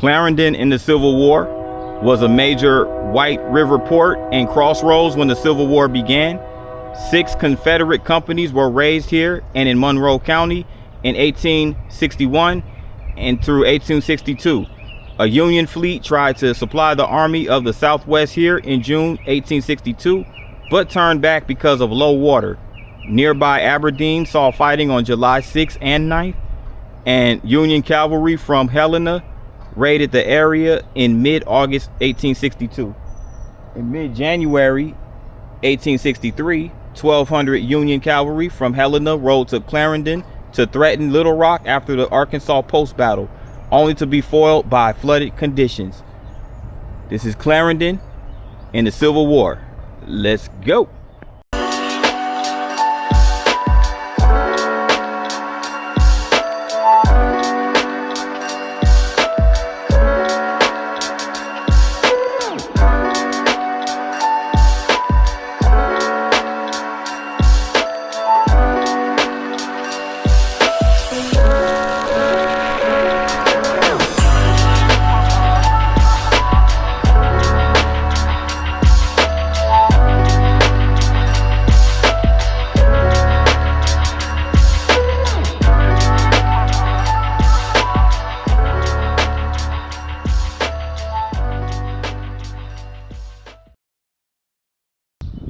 Clarendon in the Civil War was a major white river port and crossroads when the Civil War began. 6 Confederate companies were raised here and in Monroe County in 1861 and through 1862. A Union fleet tried to supply the Army of the Southwest here in June 1862, but turned back because of low water. Nearby Aberdeen saw fighting on July 6th and 9th, and Union cavalry from Helena raided the area in mid-August 1862. In mid-January 1863, 1,200 Union cavalry from Helena rode to Clarendon to threaten Little Rock after the Arkansas Post battle, only to be foiled by flooded conditions. This is Clarendon in the Civil War. Let's go.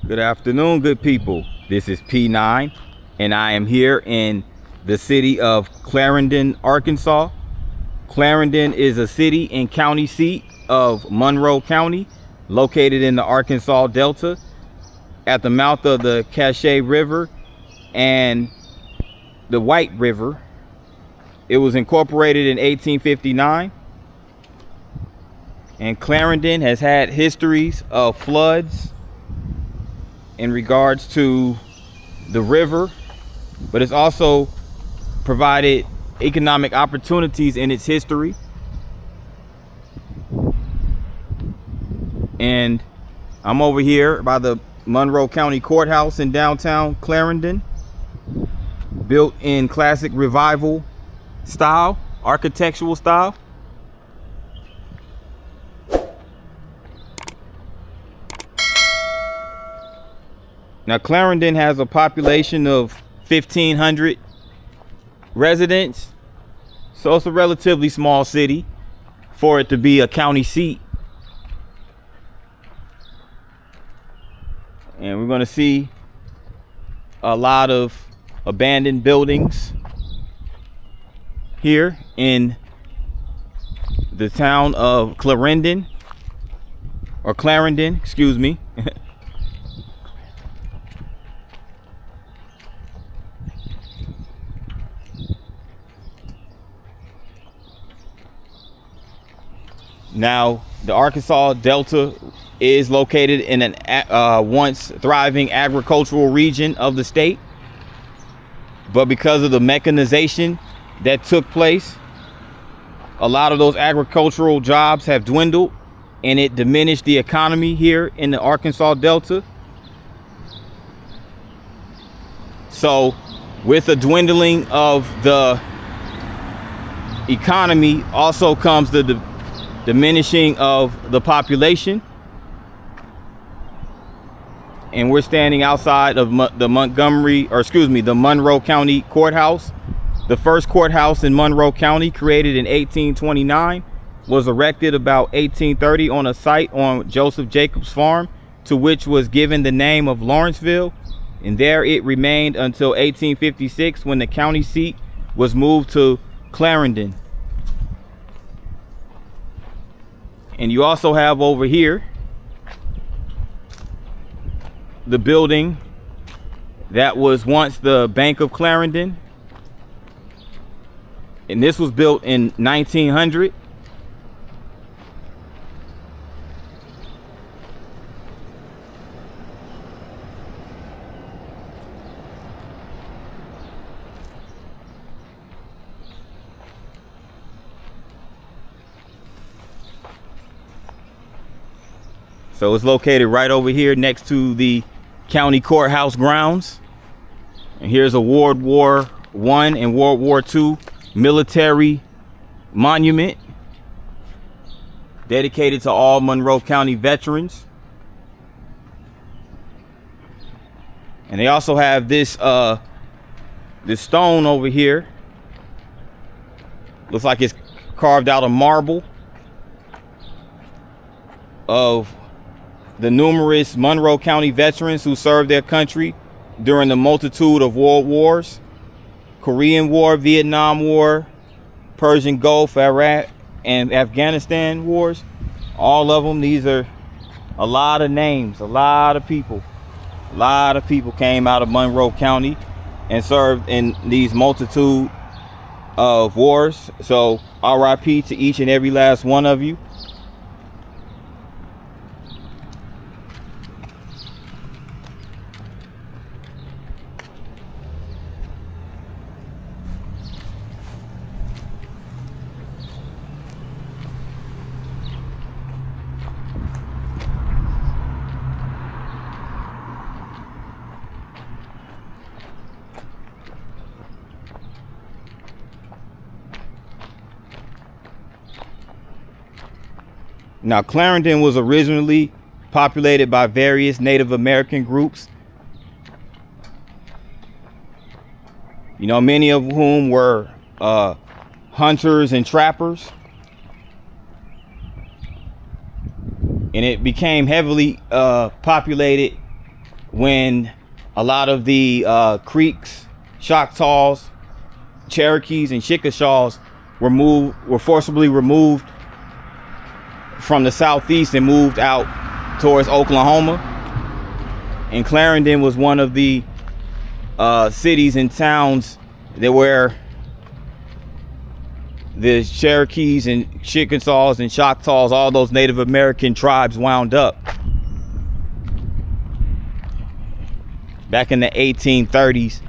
Good afternoon, good people. This is P9, and I am here in the city of Clarendon, Arkansas. Clarendon is a city and county seat of Monroe County, located in the Arkansas Delta at the mouth of the Cache River and the White River. It was incorporated in 1859, and Clarendon has had histories of floods in regards to the river, but it's also provided economic opportunities in its history. And I'm over here by the Monroe County Courthouse in downtown Clarendon, built in classic revival style, architectural style. Now, Clarendon has a population of 1,500 residents, so it's a relatively small city for it to be a county seat. And we're going to see a lot of abandoned buildings here in the town of Clarendon, or Clarendon, excuse me. Now, the Arkansas Delta is located in an once thriving agricultural region of the state, but because of the mechanization that took place, a lot of those agricultural jobs have dwindled, and it diminished the economy here in the Arkansas Delta. So with a dwindling of the economy also comes the diminishing of the population. And we're standing outside of the the Monroe County Courthouse. The first courthouse in Monroe County, created in 1829, was erected about 1830 on a site on Joseph Jacobs Farm, to which was given the name of Lawrenceville, and there it remained until 1856, when the county seat was moved to Clarendon. And you also have over here the building that was once the Bank of Clarendon, and this was built in 1900. So it's located right over here next to the county courthouse grounds. And here's a World War I and World War II military monument. dedicated to all Monroe County veterans. And they also have this this stone over here. Looks like it's carved out of marble of the numerous Monroe County veterans who served their country during the multitude of world wars: Korean War, Vietnam War, Persian Gulf, Iraq, and Afghanistan wars. All of them. These are a lot of names, a lot of people. A lot of people came out of Monroe County and served in these multitude of wars. So RIP to each and every last one of you. Now, Clarendon was originally populated by various Native American groups, you know, many of whom were hunters and trappers. And it became heavily populated when a lot of the Creeks, Choctaws, Cherokees, and Chickasaws were forcibly removed from the southeast and moved out towards Oklahoma. And Clarendon was one of the cities and towns that where the Cherokees and Chickasaws and Choctaws, all those Native American tribes, wound up back in the 1830s.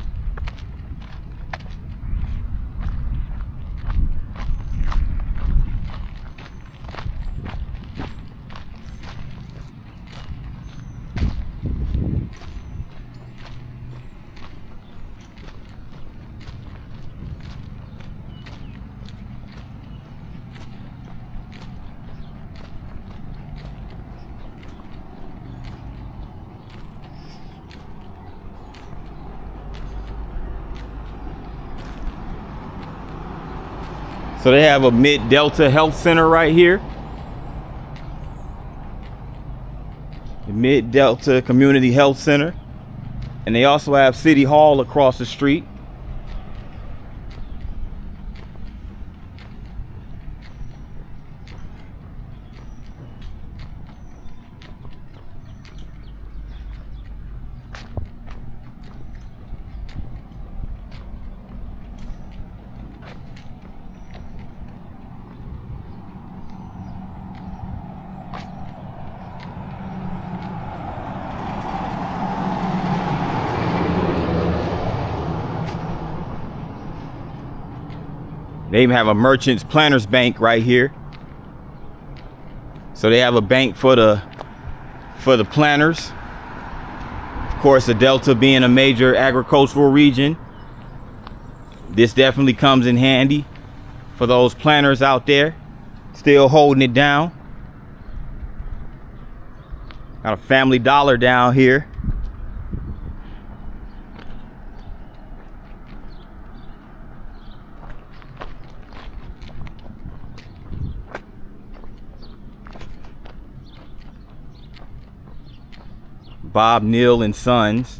So they have a Mid-Delta Health Center right here. The Mid-Delta Community Health Center. And they also have City Hall across the street. They even have a Merchants Planners Bank right here. So they have a bank for the planners. Of course, the Delta being a major agricultural region, this definitely comes in handy for those planners out there still holding it down. Got a Family Dollar down here. Bob Neal and Sons.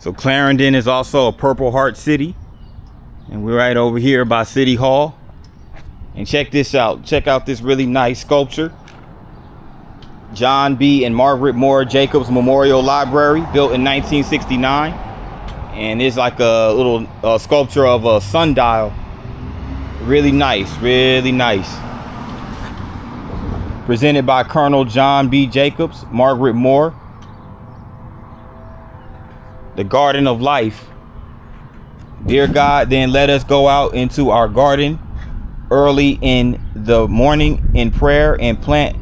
So Clarendon is also a Purple Heart city, and we're right over here by City Hall. And check this out. Check out this really nice sculpture. John B. and Margaret Moore Jacobs Memorial Library, built in 1969. And it's like a little sculpture of a sundial. Really nice, really nice. Presented by Colonel John B. Jacobs, Margaret Moore. The Garden of Life. Dear God, then let us go out into our garden early in the morning in prayer and plant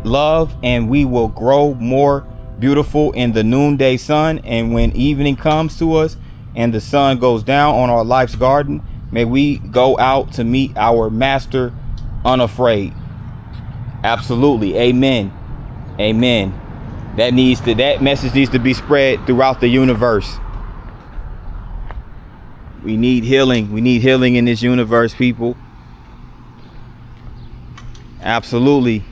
love, and we will grow more beautiful in the noonday sun. And when evening comes to us and the sun goes down on our life's garden, may we go out to meet our master unafraid. Absolutely. Amen. Amen. That message needs to be spread throughout the universe. We need healing. We need healing in this universe, people. Absolutely.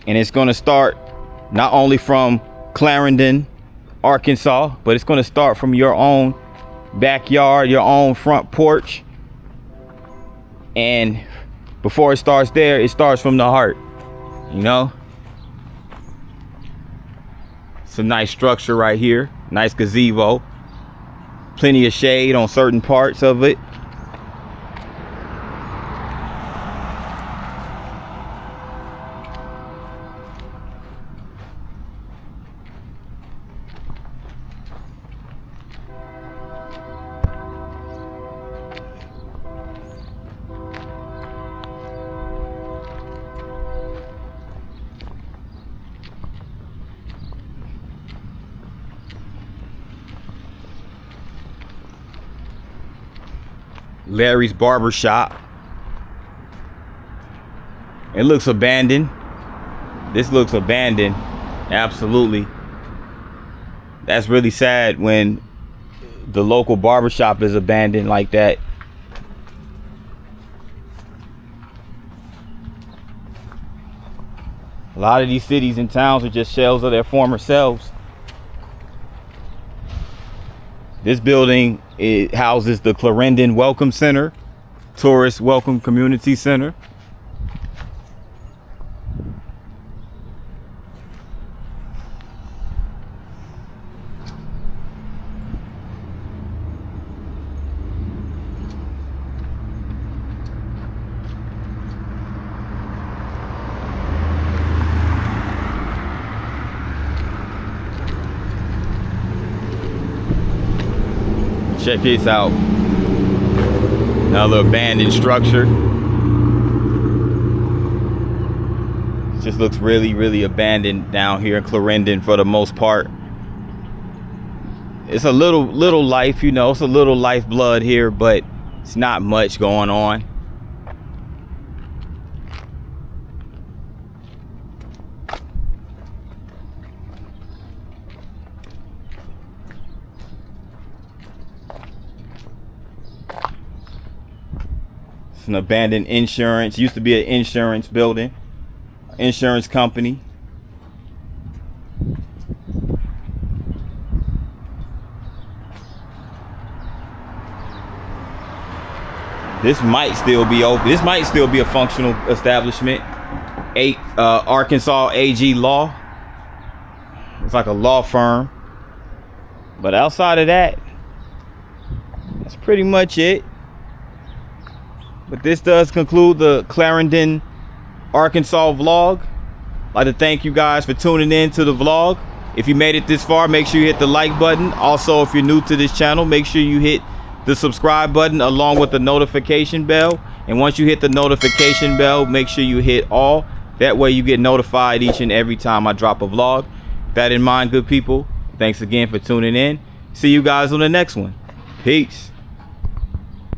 And it's going to start not only from Clarendon, Arkansas, but it's going to start from your own backyard, your own front porch. And before it starts there, it starts from the heart, you know. It's a nice structure right here. Nice gazebo. Plenty of shade on certain parts of it. Larry's barber shop. It looks abandoned. This looks abandoned. Absolutely. That's really sad when the local barber shop is abandoned like that. A lot of these cities and towns are just shells of their former selves. This building, it houses the Clarendon Welcome Center, Tourist Welcome Community Center. Check this out. Another abandoned structure. Just looks really, really abandoned down here in Clarendon for the most part. It's a little life, you know, it's a little lifeblood here, but it's not much going on. An abandoned insurance, used to be an insurance building, insurance company. This might still be open. This might still be a functional establishment. Arkansas AG Law. It's like a law firm. But outside of that, that's pretty much it. But this does conclude the Clarendon, Arkansas vlog. I'd like to thank you guys for tuning in to the vlog. If you made it this far, make sure you hit the like button. Also, if you're new to this channel, make sure you hit the subscribe button along with the notification bell. And once you hit the notification bell, make sure you hit all. That way you get notified each and every time I drop a vlog. With that in mind, good people, thanks again for tuning in. See you guys on the next one. Peace.